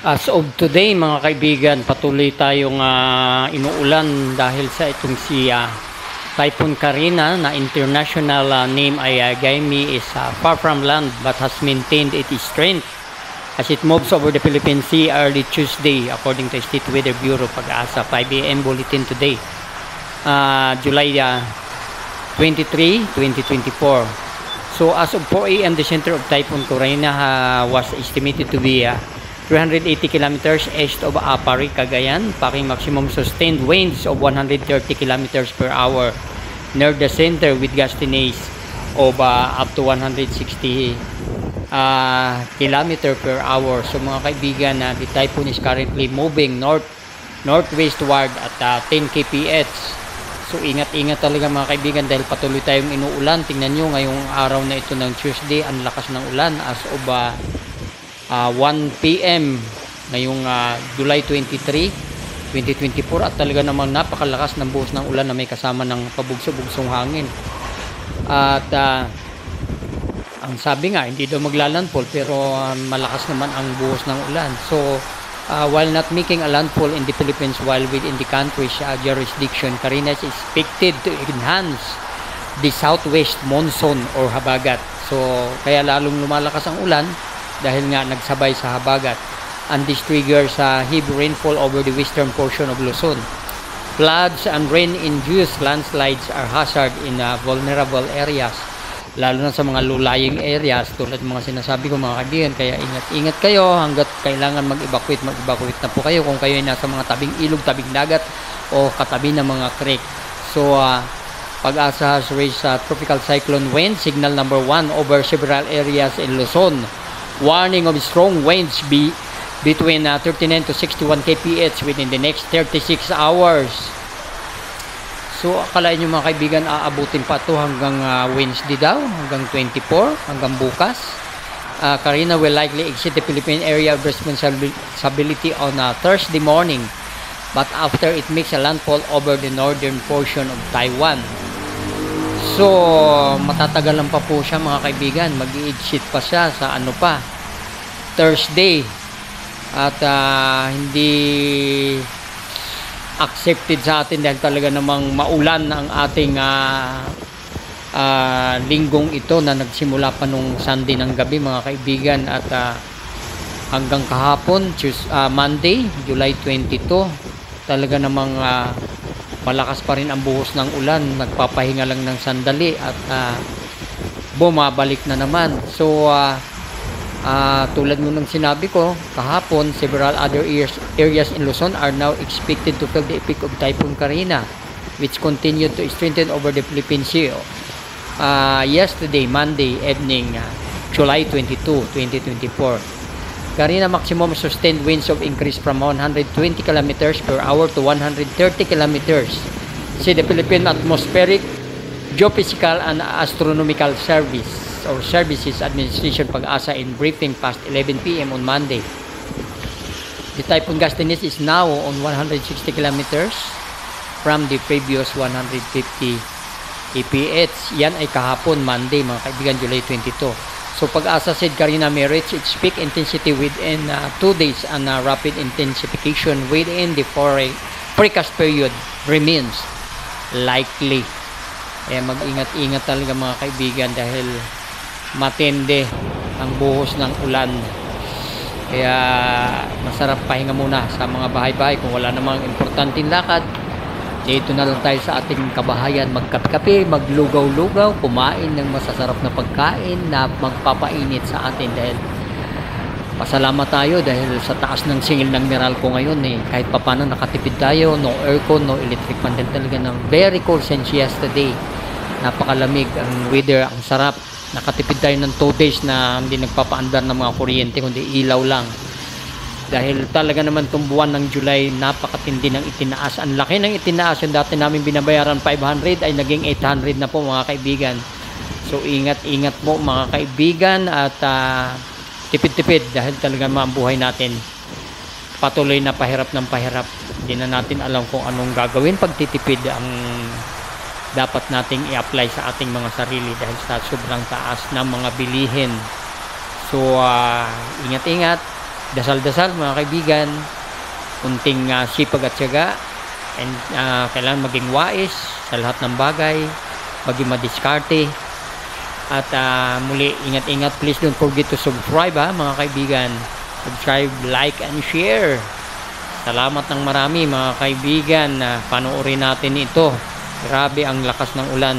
As of today mga kaibigan, patuloy tayong inuulan dahil sa itong si Typhoon Karina na international name ay Gaimi is far from land but has maintained its strength as it moves over the Philippine Sea early Tuesday according to State Weather Bureau Pag-asa 5 AM bulletin today, July 23, 2024. So as of 4 AM the center of Typhoon Karina was estimated to be 380 kilometers east of Apari, Cagayan, packing maximum sustained winds of 130 kilometers per hour near the center with gustiness of up to 160 kilometer per hour. So mga kaibigan, the typhoon is currently moving northwestward at 10 kph. So ingat-ingat talaga mga kaibigan dahil patuloy tayong inuulan. Tingnan nyo ngayong araw na ito ng Tuesday, ang lakas ng ulan as of 1 PM ngayong July 23, 2024 at talaga namang napakalakas ng buhos ng ulan na may kasama ng pabugso-bugsong hangin. At ang sabi nga hindi daw maglalandfall pero malakas naman ang buhos ng ulan. So while not making a landfall in the Philippines while within the country's jurisdiction, Karina is expected to enhance the southwest monsoon or habagat. So kaya lalong lumalakas ang ulan dahil nga nagsabay sa habagat, and this triggers heavy rainfall over the western portion of Luzon. Floods and rain-induced landslides are hazard in vulnerable areas, lalo na sa mga low-lying areas tulad ng mga sinasabi ko mga kaibigan. Kaya ingat-ingat kayo hanggat kailangan mag-evacuate na po kayo kung kayo ay nasa mga tabing ilog, tabing dagat o katabi ng mga creek. So Pag-asa has raised tropical cyclone wind signal number 1 over several areas in Luzon. Warning of strong winds between 39 to 61 kph within the next 36 hours. So akalain nyo mga kaibigan, aabutin pa ito hanggang Wednesday daw, hanggang 24, hanggang bukas. Karina will likely exit the Philippine area of responsibility on Thursday morning, but after it makes a landfall over the northern portion of Taiwan. So matatagalan pa po siya mga kaibigan, mag-i-exit pa siya sa Thursday, at hindi accepted sa atin dahil talaga namang maulan ang ating linggong ito na nagsimula pa nung Sunday ng gabi mga kaibigan, at hanggang kahapon Monday, July 22, talaga namang malakas pa rin ang buhos ng ulan. Nagpapahinga lang ng sandali at bumabalik na naman. So tulad mo ng sinabi ko kahapon, several other areas in Luzon are now expected to feel the effect of Typhoon Karina, which continued to strengthen over the Philippine Sea. Yesterday, Monday evening, July 22, 2024, Karina maximum sustained winds of increase from 120 kilometers per hour to 130 kilometers. See the Philippine Atmospheric, Geophysical and Astronomical Services Administration Pag-asa in briefing past 11 PM on Monday. The typhoon gustiness is now on 160 kilometers from the previous 150 kph. Yan ay kahapon Monday mga kaibigan, July 22. So Pag-asa said Karina may reach its peak intensity within 2 days and rapid intensification within the forecast period remains likely. Mag-ingat-ingat talaga mga kaibigan dahil matindi ang buhos ng ulan. Kaya masarap pahinga muna sa mga bahay-bahay kung wala namang importanteng lakad. Dito na lang tayo sa ating kabahayan, magkape-kape, maglugaw-lugaw, kumain ng masasarap na pagkain na magpapainit sa atin dahil pasalamat tayo dahil sa taas ng singil ng Meralco ngayon kahit papano nakatipid tayo, no aircon, no electric fan, talaga ng very cold since yesterday. Napakalamig ang weather, ang sarap. Nakatipid tayo ng 2 days na hindi nagpapaandar ng mga kuryente kundi ilaw lang. Dahil talaga naman itong buwan ng July, napakatindi ng itinaas. Ang laki ng itinaas. Yung dati namin binabayaran 500 ay naging 800 na po mga kaibigan. So ingat-ingat po mga kaibigan at tipid-tipid dahil talaga ang buhay natin patuloy na pahirap ng pahirap. Hindi na natin alam kung anong gagawin pag titipid ang dapat nating i-apply sa ating mga sarili dahil sa sobrang taas ng mga bilihin. So ingat-ingat. Dasal-dasal mga kaibigan, kunting sipag at tiyaga, and kailangan maging wais sa lahat ng bagay, maging madiskarte. At muli, ingat-ingat, please don't forget to subscribe mga kaibigan. Subscribe, like, and share. Salamat ng marami mga kaibigan na panoorin natin ito. Grabe ang lakas ng ulan.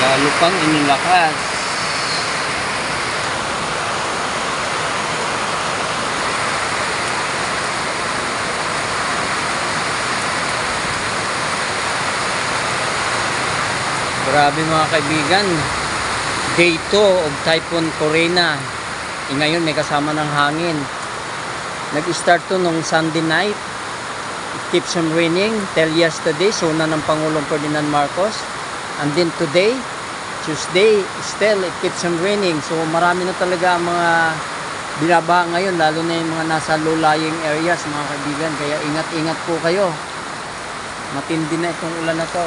Lalo pang inilakas. Grabe mga kaibigan, day 2 of Typhoon Corina. Ngayon may kasama ng hangin. Nag-start to nung Sunday night. It keeps on raining till yesterday, suna ng Pangulong Ferdinand Marcos. And then today, Tuesday, still it keeps on raining. So marami na talaga mga binabaha ngayon, lalo na yung mga nasa low-lying areas mga kaibigan. Kaya ingat-ingat po kayo. Matindi na itong ulan na to.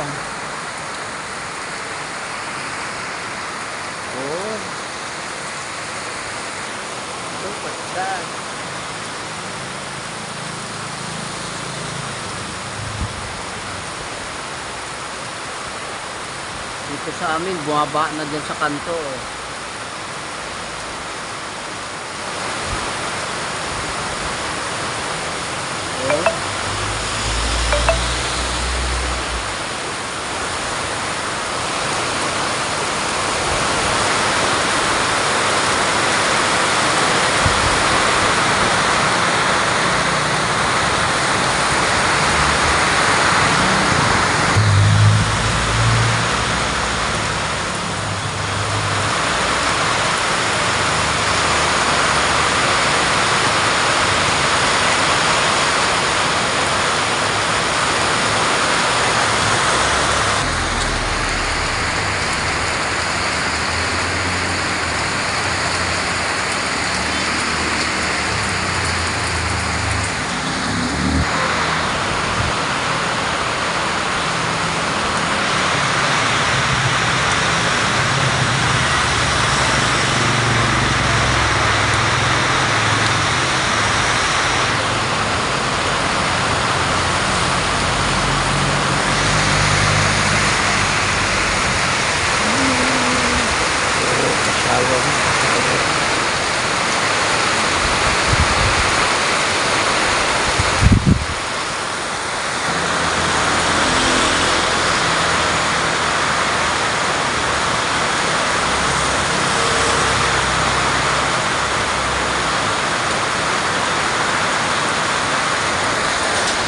Dito sa amin, bumaba na dyan sa kanto.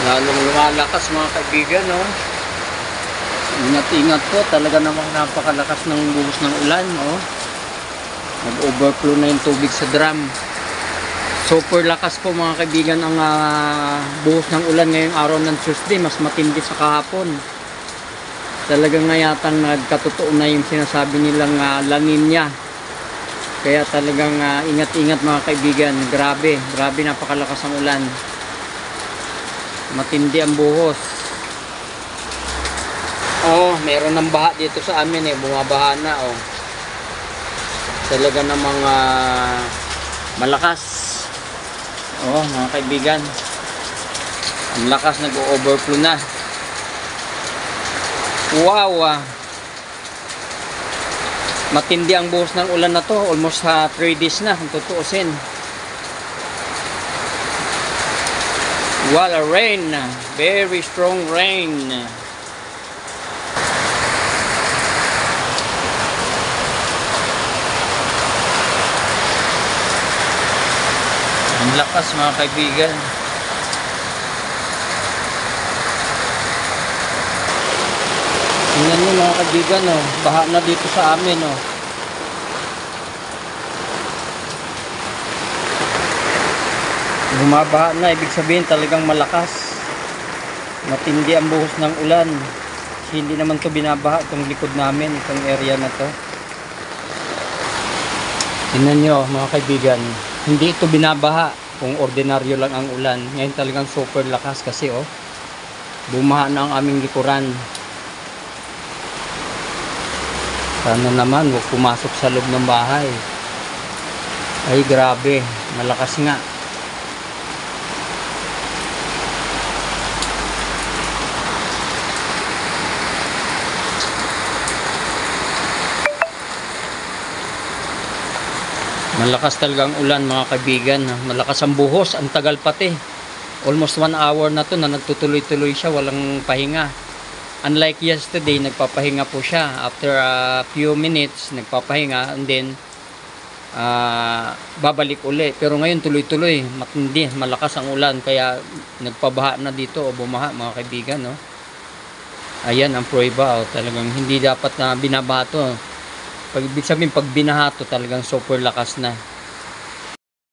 Lalong lumalakas mga kaibigan, no? Ingat-ingat po, talaga namang napakalakas ng buhos ng ulan, no? Nag-overflow na yung tubig sa drum. Super lakas po mga kaibigan ang buhos ng ulan ngayong araw ng Tuesday, mas matindi sa kahapon. Talagang nga yatang nagkatotoo na yung sinasabi nilang La Nina. Kaya talagang ingat-ingat mga kaibigan. Grabe, napakalakas ang ulan. Matindi ang buhos. Meron ng baha dito sa amin bumabaha na talaga namang malakas. Mga kaibigan, ang lakas, nag-overflow na. Wow, matindi ang buhos ng ulan na to. Almost 3 days na kung tutuusin. What a rain, very strong rain. Ang lakas mga kaibigan. Tingnan nyo mga kaibigan, baha na dito sa amin. Bumabaha na, ibig sabihin talagang malakas. Matindi ang buhos ng ulan. Hindi naman to binabaha itong likod namin, itong area na to. Tingnan nyo mga kaibigan, hindi ito binabaha kung ordinaryo lang ang ulan. Ngayon talagang super lakas kasi bumaha na ang aming likuran. Sana naman huwag pumasok sa loob ng bahay. Ay grabe, malakas nga. Malakas talagang ulan mga kaibigan. Malakas ang buhos, ang tagal pati. Almost 1 hour na to na nagtutuloy-tuloy siya, walang pahinga. Unlike yesterday, nagpapahinga po siya. After a few minutes, nagpapahinga and then babalik uli. Pero ngayon tuloy-tuloy, matindi, malakas ang ulan. Kaya nagpabaha na dito o bumaha mga kaibigan. No? Ayan ang prueba. Talagang hindi dapat na binabaha to. Ibig sabihin pag binaha to talagang super lakas na.